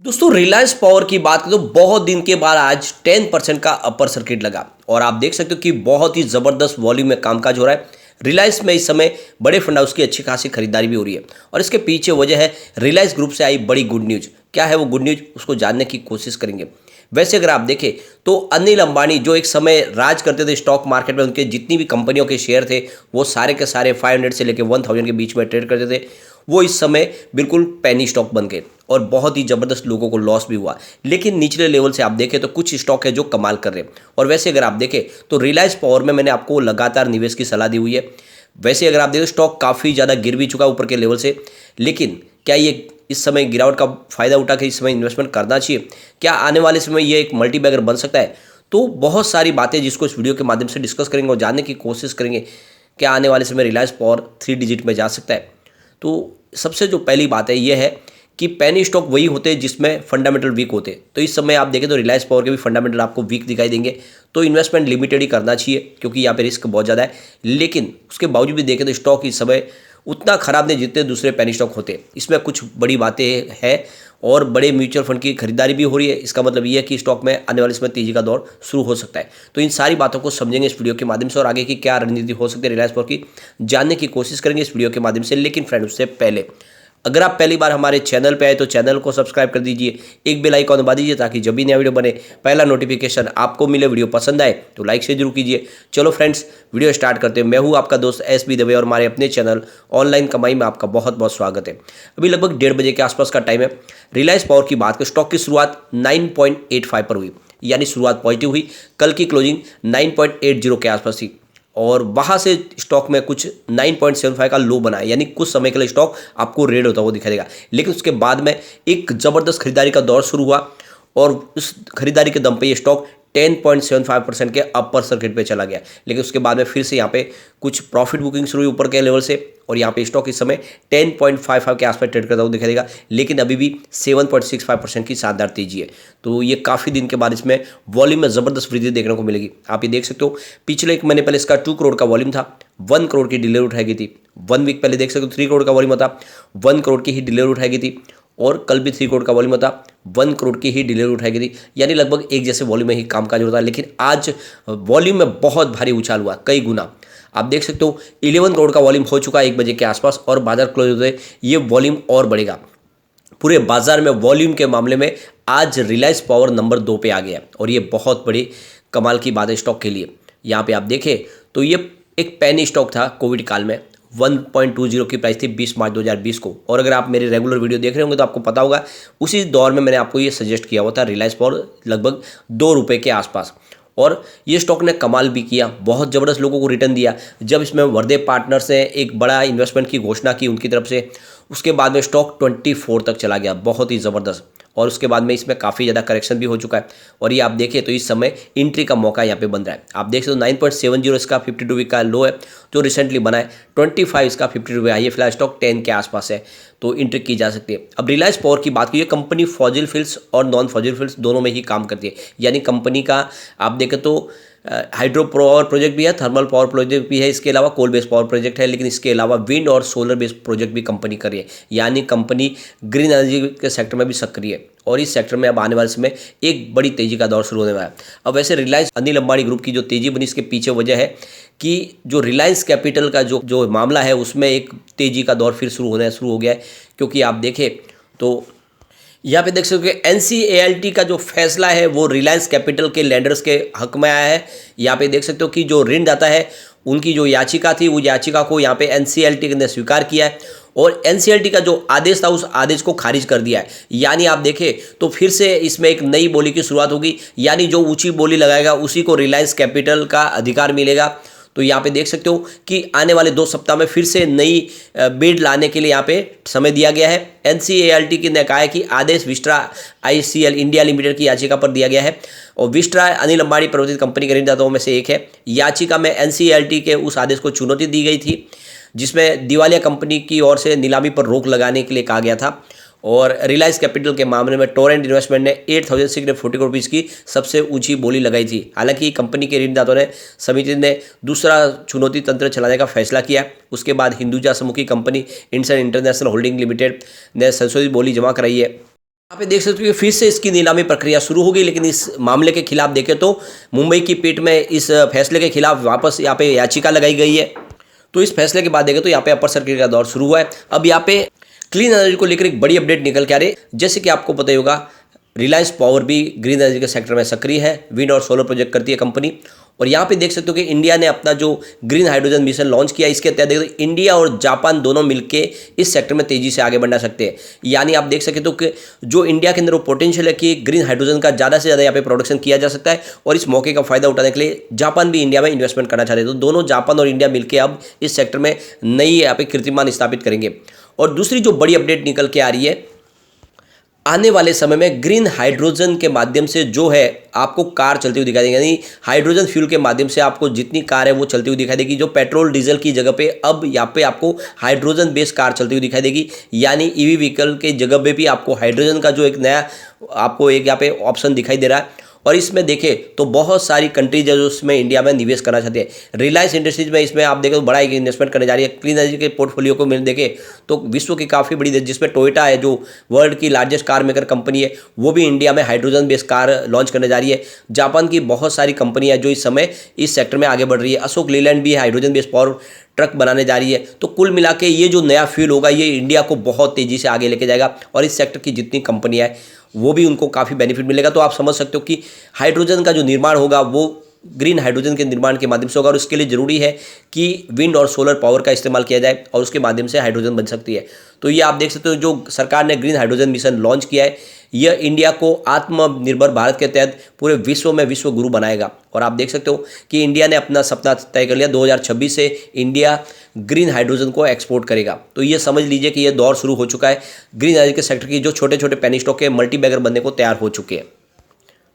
दोस्तों रिलायंस पावर की बात करें तो बहुत दिन के बाद आज 10% का अपर सर्किट लगा और आप देख सकते हो कि बहुत ही ज़बरदस्त वॉल्यूम में कामकाज हो रहा है। रिलायंस में इस समय बड़े फंड हाउस की अच्छी खासी खरीदारी भी हो रही है और इसके पीछे वजह है रिलायंस ग्रुप से आई बड़ी गुड न्यूज़। क्या है वो गुड न्यूज़, उसको जानने की कोशिश करेंगे। वैसे अगर आप देखें तो अनिल अंबानी जो एक समय राज करते थे स्टॉक मार्केट में, उनके जितनी भी कंपनियों के शेयर थे वो सारे के सारे 500 से लेकर 1000 के बीच में ट्रेड करते थे। वो इस समय बिल्कुल पैनी स्टॉक बन गए और बहुत ही ज़बरदस्त लोगों को लॉस भी हुआ। लेकिन निचले लेवल से आप देखें तो कुछ स्टॉक है जो कमाल कर रहे हैं। और वैसे अगर आप देखें तो रिलायंस पावर में मैंने आपको लगातार निवेश की सलाह दी हुई है। वैसे अगर आप देखें स्टॉक काफ़ी ज़्यादा गिर भी चुका ऊपर के लेवल से, लेकिन क्या ये इस समय गिरावट का फ़ायदा उठा के इस समय इन्वेस्टमेंट करना चाहिए? क्या आने वाले समय ये एक मल्टीबैगर बन सकता है? तो बहुत सारी बातें जिसको इस वीडियो के माध्यम से डिस्कस करेंगे और जानने की कोशिश करेंगे क्या आने वाले समय रिलायंस पावर 3 डिजिट में जा सकता है। तो सबसे जो पहली बात है ये है कि पैनी स्टॉक वही होते हैं जिसमें फंडामेंटल वीक होते हैं। तो इस समय आप देखें तो रिलायंस पावर के भी फंडामेंटल आपको वीक दिखाई देंगे, तो इन्वेस्टमेंट लिमिटेड ही करना चाहिए क्योंकि यहाँ पे रिस्क बहुत ज़्यादा है। लेकिन उसके बावजूद भी देखें तो स्टॉक इस समय उतना खराब नहीं जितने दूसरे पैनी स्टॉक होते हैं। इसमें कुछ बड़ी बातें हैं और बड़े म्यूचुअल फंड की खरीदारी भी हो रही है। इसका मतलब ये है कि स्टॉक में आने वाले समय तेजी का दौर शुरू हो सकता है। तो इन सारी बातों को समझेंगे इस वीडियो के माध्यम से और आगे की क्या रणनीति हो सकती है रिलायंस पावर की जानने की कोशिश करेंगे इस वीडियो के माध्यम से। लेकिन फ्रेंड उससे पहले अगर आप पहली बार हमारे चैनल पे आए तो चैनल को सब्सक्राइब कर दीजिए, एक बेल आइकॉन दबा दीजिए ताकि जब भी नया वीडियो बने पहला नोटिफिकेशन आपको मिले। वीडियो पसंद आए तो लाइक से जरूर कीजिए। चलो फ्रेंड्स वीडियो स्टार्ट करते हैं। मैं हूं आपका दोस्त एसबी दवे और हमारे अपने चैनल ऑनलाइन कमाई में आपका बहुत बहुत स्वागत है। अभी लगभग 1:30 बजे के आसपास का टाइम है। रिलायंस पावर की बात करें, स्टॉक की शुरुआत 9.85 पर हुई, यानी शुरुआत पॉजिटिव हुई। कल की क्लोजिंग 9.80 के आसपास थी और वहाँ से स्टॉक में कुछ 9.75 का लो बना है, यानी कुछ समय के लिए स्टॉक आपको रेड होता हुआ दिखाई देगा। लेकिन उसके बाद में एक ज़बरदस्त खरीदारी का दौर शुरू हुआ और उस खरीदारी के दम पे ये स्टॉक 10.75% के अपर सर्किट पे चला गया। लेकिन उसके बाद में फिर से यहाँ पे कुछ प्रॉफिट बुकिंग शुरू हुई ऊपर के लेवल से और यहाँ पे स्टॉक इस समय 10.55 के आसपास ट्रेड करता हुआ दिखाई देगा। लेकिन अभी भी 7.65% की शानदार तेजी है। तो ये काफ़ी दिन के बाद इसमें वॉल्यूम में ज़बरदस्त वृद्धि देखने को मिलेगी। आप ये देख सकते हो पिछले 1 महीने पहले इसका 2 करोड़ का वॉल्यूम था, 1 करोड़ की डिलीवरी उठाई गई थी। 1 वीक पहले देख सकते हो 3 करोड़ का वॉल्यूम था, 1 करोड़ की ही डिलीवरी उठाई गई थी। और कल भी 3 करोड़ का वॉल्यूम था, 1 करोड़ की ही डिलीवरी उठाई गई थी, यानी लगभग एक जैसे वॉल्यूम में ही कामकाज होता है। लेकिन आज वॉल्यूम में बहुत भारी उछाल हुआ, कई गुना। आप देख सकते हो 11 करोड़ का वॉल्यूम हो चुका है 1 बजे के आसपास और बाजार क्लोज होते ये वॉल्यूम और बढ़ेगा। पूरे बाजार में वॉल्यूम के मामले में आज रिलायंस पावर नंबर 2 पे आ गया और ये बहुत बड़ी कमाल की बात है स्टॉक के लिए। यहाँ पे आप देखें तो ये एक पैनी स्टॉक था कोविड काल में, 1.20 की प्राइस थी 20 मार्च 2020 को। और अगर आप मेरे रेगुलर वीडियो देख रहे होंगे तो आपको पता होगा उसी दौर में मैंने आपको ये सजेस्ट किया हुआ था रिलायंस पावर लगभग 2 रुपये के आसपास। और ये स्टॉक ने कमाल भी किया, बहुत ज़बरदस्त लोगों को रिटर्न दिया। जब इसमें वर्दे पार्टनर्स ने एक बड़ा इन्वेस्टमेंट की घोषणा की उनकी तरफ से, उसके बाद में स्टॉक 24 तक चला गया, बहुत ही ज़बरदस्त। और उसके बाद में इसमें काफ़ी ज़्यादा करेक्शन भी हो चुका है और ये आप देखिए तो इस समय एंट्री का मौका यहाँ पे बन रहा है। आप देख सकते हो 9.70 इसका 52 वीक का लो है जो रिसेंटली बना है, 25 इसका 52 हाई है। फिलहाल स्टॉक 10 के आसपास है तो एंट्री की जा सकती है। अब रिलायंस पावर की बात की, कंपनी फॉजिल फ्यूल्स और नॉन फॉजिल फ्यूल्स दोनों में ही काम करती है। यानी कंपनी का आप देखें तो हाइड्रो पावर प्रोजेक्ट भी है, थर्मल पावर प्रोजेक्ट भी है, इसके अलावा कोल बेस्ड पावर प्रोजेक्ट है, लेकिन इसके अलावा विंड और सोलर बेस्ड प्रोजेक्ट भी कंपनी कर रही है। यानी कंपनी ग्रीन एनर्जी के सेक्टर में भी सक्रिय है और इस सेक्टर में अब आने वाले समय एक बड़ी तेजी का दौर शुरू होने वाला है। अब वैसे रिलायंस अनिल अंबानी ग्रुप की जो तेजी बनी इसके पीछे वजह है कि जो रिलायंस कैपिटल का जो मामला है उसमें एक तेजी का दौर फिर शुरू हो गया है। क्योंकि आप देखें तो यहाँ पे देख सकते हो एनसीएलटी का जो फैसला है वो रिलायंस कैपिटल के लैंडर्स के हक में आया है। यहाँ पे देख सकते हो कि जो ऋणदाता है उनकी जो याचिका थी वो याचिका को यहाँ पे एनसीएलटी ने स्वीकार किया है और एनसीएलटी का जो आदेश था उस आदेश को खारिज कर दिया है। यानी आप देखें तो फिर से इसमें एक नई बोली की शुरुआत होगी, यानी जो ऊंची बोली लगाएगा उसी को रिलायंस कैपिटल का अधिकार मिलेगा। तो यहाँ पे देख सकते हो कि आने वाले 2 सप्ताह में फिर से नई बिड लाने के लिए यहाँ पे समय दिया गया है। एनसीएलटी की ने कहा है कि आदेश विस्ट्रा आईसीएल इंडिया लिमिटेड की याचिका पर दिया गया है और विस्ट्रा अनिल अंबानी प्रवर्तित कंपनी के ऋणदाताओं में से एक है। याचिका में एनसीएलटी के उस आदेश को चुनौती दी गई थी जिसमें दिवालिया कंपनी की ओर से नीलामी पर रोक लगाने के लिए कहा गया था। और रिलायंस कैपिटल के मामले में टोरेंट इन्वेस्टमेंट ने 8,640 करोड़ रुपीज़ की सबसे ऊंची बोली लगाई थी। हालांकि कंपनी के ऋणदाताओं ने समिति ने दूसरा चुनौती तंत्र चलाने का फैसला किया। उसके बाद हिंदुजा समूह की company IndusInd international holding limited ने संशोधित बोली जमा कराई है। यहाँ पे देख सकते हो कि फिर से इसकी नीलामी प्रक्रिया शुरू हो गई, लेकिन इस मामले के खिलाफ देखें तो मुंबई की पीठ में इस फैसले के खिलाफ वापस यहाँ पे याचिका लगाई गई है। तो इस फैसले के बाद देखें तो यहाँ पे अपर सर्किट का दौर शुरू हुआ है। अब यहाँ पे क्लीन एनर्जी को लेकर एक बड़ी अपडेट निकल के आ रही है। जैसे कि आपको पता ही होगा, रिलायंस पावर भी ग्रीन एनर्जी के सेक्टर में सक्रिय है, विंड और सोलर प्रोजेक्ट करती है कंपनी। और यहाँ पे देख सकते हो कि इंडिया ने अपना जो ग्रीन हाइड्रोजन मिशन लॉन्च किया, इसके तहत देखो इंडिया और जापान दोनों मिलके इस सेक्टर में तेजी से आगे बढ़ना सकते हैं। यानी आप देख सकते हो कि जो इंडिया के अंदर वो पोटेंशियल है कि ग्रीन हाइड्रोजन का ज़्यादा से ज़्यादा यहाँ पे प्रोडक्शन किया जा सकता है, और इस मौके का फायदा उठाने के लिए जापान भी इंडिया में इन्वेस्टमेंट करना चाहते हैं। तो दोनों जापान और इंडिया मिलकर अब इस सेक्टर में नई यहाँ पे कीर्तिमान स्थापित करेंगे। और दूसरी जो बड़ी अपडेट निकल के आ रही है, आने वाले समय में ग्रीन हाइड्रोजन के माध्यम से जो है आपको कार चलती हुई दिखाई देगी। यानी हाइड्रोजन फ्यूल के माध्यम से आपको जितनी कार है वो चलती हुई दिखाई देगी। जो पेट्रोल डीजल की जगह पे अब यहाँ पे आपको हाइड्रोजन बेस्ड कार चलती हुई दिखाई देगी। यानी ईवी व्हीकल के जगह पे भी आपको हाइड्रोजन का जो एक नया आपको एक यहाँ पे ऑप्शन दिखाई दे रहा है। और इसमें देखें तो बहुत सारी कंट्रीज है जो इसमें इंडिया में निवेश करना चाहती है। रिलायंस इंडस्ट्रीज में इसमें आप देखें तो बड़ा एक इन्वेस्टमेंट करने जा रही है। क्लीन एनर्जी के पोर्टफोलियो को मिल देखें तो विश्व की काफ़ी बड़ी जिसमें टोयोटा है, जो वर्ल्ड की लार्जेस्ट कार मेकर कंपनी है, वो भी इंडिया में हाइड्रोजन बेस्ड कार लॉन्च करने जा रही है। जापान की बहुत सारी कंपनियां जो इस समय इस सेक्टर में आगे बढ़ रही है। अशोक लीलैंड भी हाइड्रोजन बेस्ड पावर ट्रक बनाने जा रही है। तो कुल मिला के ये जो नया फ्यूल होगा ये इंडिया को बहुत तेज़ी से आगे लेके जाएगा, और इस सेक्टर की जितनी कंपनियां हैं वो भी उनको काफ़ी बेनिफिट मिलेगा। तो आप समझ सकते हो कि हाइड्रोजन का जो निर्माण होगा वो ग्रीन हाइड्रोजन के निर्माण के माध्यम से होगा, और उसके लिए ज़रूरी है कि विंड और सोलर पावर का इस्तेमाल किया जाए और उसके माध्यम से हाइड्रोजन बन सकती है। तो ये आप देख सकते हो जो सरकार ने ग्रीन हाइड्रोजन मिशन लॉन्च किया है, यह इंडिया को आत्मनिर्भर भारत के तहत पूरे विश्व में विश्व गुरु बनाएगा। और आप देख सकते हो कि इंडिया ने अपना सपना तय कर लिया, 2026 से इंडिया ग्रीन हाइड्रोजन को एक्सपोर्ट करेगा। तो ये समझ लीजिए कि ये दौर शुरू हो चुका है। ग्रीन एनर्जी के सेक्टर की जो छोटे छोटे पेनी स्टॉक के मल्टी बैगर बनने को तैयार हो चुके हैं।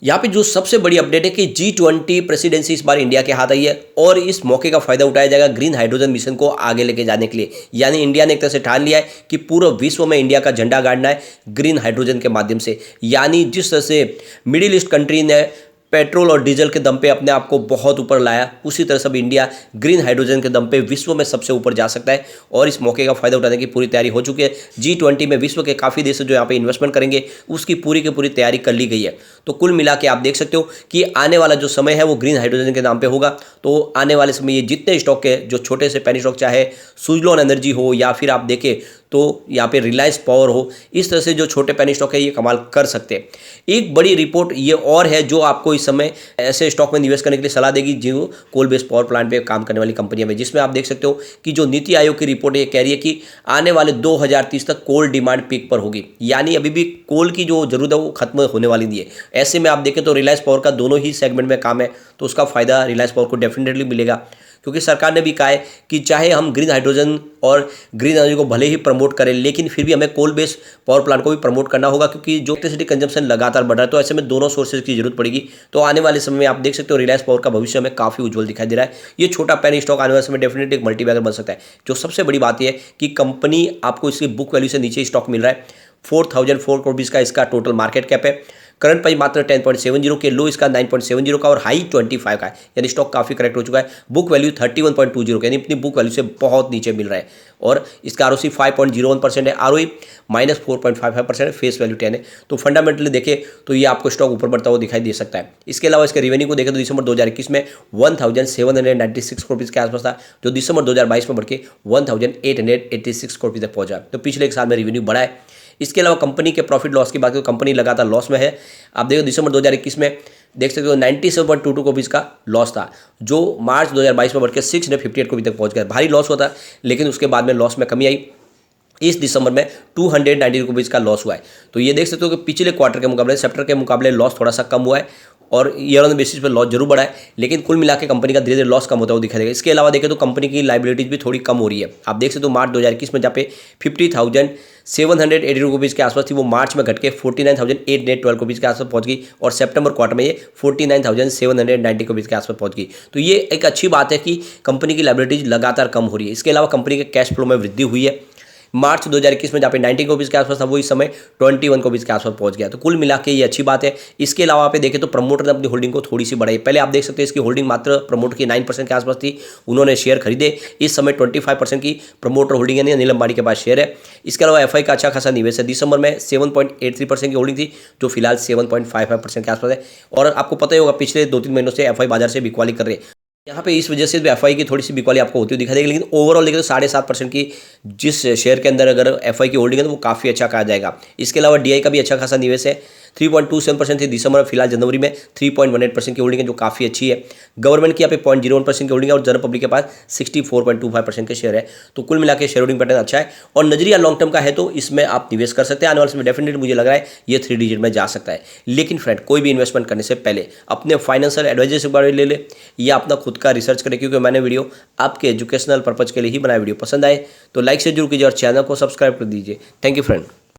यहाँ पे जो सबसे बड़ी अपडेट है कि G20 प्रेसिडेंसी इस बार इंडिया के हाथ आई है, और इस मौके का फायदा उठाया जाएगा ग्रीन हाइड्रोजन मिशन को आगे लेके जाने के लिए। यानी इंडिया ने एक तरह से ठान लिया है कि पूरे विश्व में इंडिया का झंडा गाड़ना है ग्रीन हाइड्रोजन के माध्यम से। यानी जिस तरह से मिडिल ईस्ट कंट्री ने पेट्रोल और डीजल के दम पे अपने आप को बहुत ऊपर लाया, उसी तरह से इंडिया ग्रीन हाइड्रोजन के दम पे विश्व में सबसे ऊपर जा सकता है, और इस मौके का फायदा उठाने की पूरी तैयारी हो चुकी है। G20 में विश्व के काफ़ी देश जो यहाँ पे इन्वेस्टमेंट करेंगे उसकी पूरी की पूरी तैयारी कर ली गई है। तो कुल मिला के आप देख सकते हो कि आने वाला जो समय है वो ग्रीन हाइड्रोजन के नाम पर होगा। तो आने वाले समय ये जितने स्टॉक है जो छोटे से पेनी स्टॉक, चाहे सुजलॉन एनर्जी हो या फिर आप देखें तो यहाँ पे रिलायंस पावर हो, इस तरह से जो छोटे पेनी स्टॉक है ये कमाल कर सकते हैं। एक बड़ी रिपोर्ट ये और है जो आपको इस समय ऐसे स्टॉक में निवेश करने के लिए सलाह देगी जो कोल बेस्ड पावर प्लांट पे काम करने वाली कंपनियां में, जिसमें आप देख सकते हो कि जो नीति आयोग की रिपोर्ट ये कह रही है कि आने वाले 2030 तक कोल डिमांड पीक पर होगी। यानी अभी भी कोल की जो जरूरत है वो खत्म होने वाली नहीं है। ऐसे में आप देखें तो रिलायंस पावर का दोनों ही सेगमेंट में काम है, तो उसका फायदा रिलायंस पावर को डेफिनेटली मिलेगा। क्योंकि सरकार ने भी कहा है कि चाहे हम ग्रीन हाइड्रोजन और ग्रीन एनर्जी को भले ही प्रमोट करें, लेकिन फिर भी हमें कोल बेस्ड पावर प्लांट को भी प्रमोट करना होगा, क्योंकि जो इलेक्ट्रिसिटी कंजम्पशन लगातार बढ़ रहा है, तो ऐसे में दोनों सोर्सेज की जरूरत पड़ेगी। तो आने वाले समय में आप देख सकते हो रिलायंस पावर का भविष्य में काफ़ी उज्जवल दिखाई दे रहा है। ये छोटा पेनी स्टॉक आने वाले समय डेफिनेटली एक मल्टीबैगर बन सकता है। जो सबसे बड़ी बात यह है कि कंपनी आपको इसकी बुक वैल्यू से नीचे स्टॉक मिल रहा है। 4004 करोड़ रुपीज़ का इसका टोटल मार्केट कैप है। करंट प्राइस मात्र 10.70 के, लो इसका 9.70 का और हाई 25 का है। यानी स्टॉक काफ़ी करेक्ट हो चुका है। बुक वैल्यू 31.20 का, यानी अपनी बुक वैल्यू से बहुत नीचे मिल रहा है। और इसका आरओसी 5.01% है, आरओई -4.55% है, फेस वैल्यू 10 है। तो फंडामेंटली देखें तो ये आपको स्टॉक ऊपर बढ़ता हुआ दिखाई दे सकता है। इसके अलावा इसके रेवेन्यू को देखें तो दिसंबर 2021 में 1796 करोड़ रुपीज़ के आसपास था, जो दिसंबर 2022 में बढ़ के 1886 करोड़ रुपये तक पहुंचा। तो पिछले एक साल में रेवेन्यू बढ़ा है। इसके अलावा कंपनी के प्रॉफिट लॉस की बात करें, कंपनी लगातार लॉस में है। आप देखो दिसंबर 2021 में देख सकते हो 97.22 करोड़ रुपीज़ का लॉस था, जो मार्च 2022 में बढ़ के 658 करोड़ तक पहुंच गया। भारी लॉस हुआ था, लेकिन उसके बाद में लॉस में कमी आई। इस दिसंबर में 290 रुपीज़ का लॉस हुआ है। तो ये देख सकते हो कि पिछले क्वार्टर के मुकाबले, सेप्टेम्बर के मुकाबले लॉस थोड़ा सा कम हुआ है, और ईयर ऑन बेसिस पर लॉस जरूर बढ़ा है, लेकिन कुल मिला के कंपनी का धीरे धीरे लॉस कम होता हुआ दिखाई देगा। इसके अलावा देखें तो कंपनी की लाइबिलिटीज भी थोड़ी कम हो रही है। आप देख सकते हो मार्च 2021 में जहाँ पे 50,780 रुपीज़ के आसपास थी, वो मार्च में घट के 49,812 रुपीज़ के आसपास पहुंच गई, और सितंबर क्वार्टर में ये 49,790 रुपीज़ के आसपास पहुंच गई। तो ये एक अच्छी बात है कि कंपनी की लाइबिलिटीज लगातार कम हो रही है। इसके अलावा कंपनी के कैश फ्लो में वृद्धि हुई है। मार्च 2021 में जहाँ पे 19 रुपीज़ के आसपास था वो इस समय 21 रुपीज़ के आसपास पहुंच गया। तो कुल मिला के ये अच्छी बात है। इसके अलावा आप देखें तो प्रमोटर ने अपनी होल्डिंग को थोड़ी सी बढ़ाई। पहले आप देख सकते हैं इसकी होल्डिंग मात्र प्रमोटर की 9% के आसपास थी, उन्होंने शेयर खरीदे। इस समय 25% की प्रमोटर होल्डिंग यानी अनिल अंबानी के पास शेयर है। इसके अलावा एफआई का अच्छा खासा निवेश है। दिसंबर में 7.83% की होल्डिंग थी, जो फिलहाल 7.55% के आसपास है। और आपको पता ही होगा पिछले 2-3 महीनों से एफआई बाजार से बिकवाली कर रहे हैं। यहाँ पे इस वजह से एफआई की थोड़ी सी बिकवाली आपको होती हुई दिखाई देगी, लेकिन ओवरऑल देखें तो 7.5% की जिस शेयर के अंदर अगर एफआई की होल्डिंग है तो वो काफ़ी अच्छा कहा जाएगा। इसके अलावा डीआई का भी अच्छा खासा निवेश है। 3.27% थी दिसंबर में, फिलहाल जनवरी में 3.18% की होल्डिंग है, जो काफ़ी अच्छी है। गवर्नमेंट की यहाँ पे 0.01% की होल्डिंग है और जनरल पब्लिक के पास 64.25% के शेयर है। तो कुल मिला के शेयर होल्डिंग पैटर्न अच्छा है और नजरिया लॉन्ग टर्म का है, तो इसमें आप निवेश कर सकते हैं। आने वाले समय डेफिनेटली मुझे लग रहा है ये 3 डिजिट में जा सकता है। लेकिन फ्रेंड, कोई भी इन्वेस्टमेंट करने से पहले अपने फाइनेंशियल एडवाइजर से बारे ले ले या अपना खुद का रिसर्च करें, क्योंकि मैंने वीडियो आपके एजुकेशनल पर्पज के लिए ही बनाया। वीडियो पसंद आए तो लाइक से जरूर कीजिए और चैनल को सब्सक्राइब कर दीजिए। Thank you friend.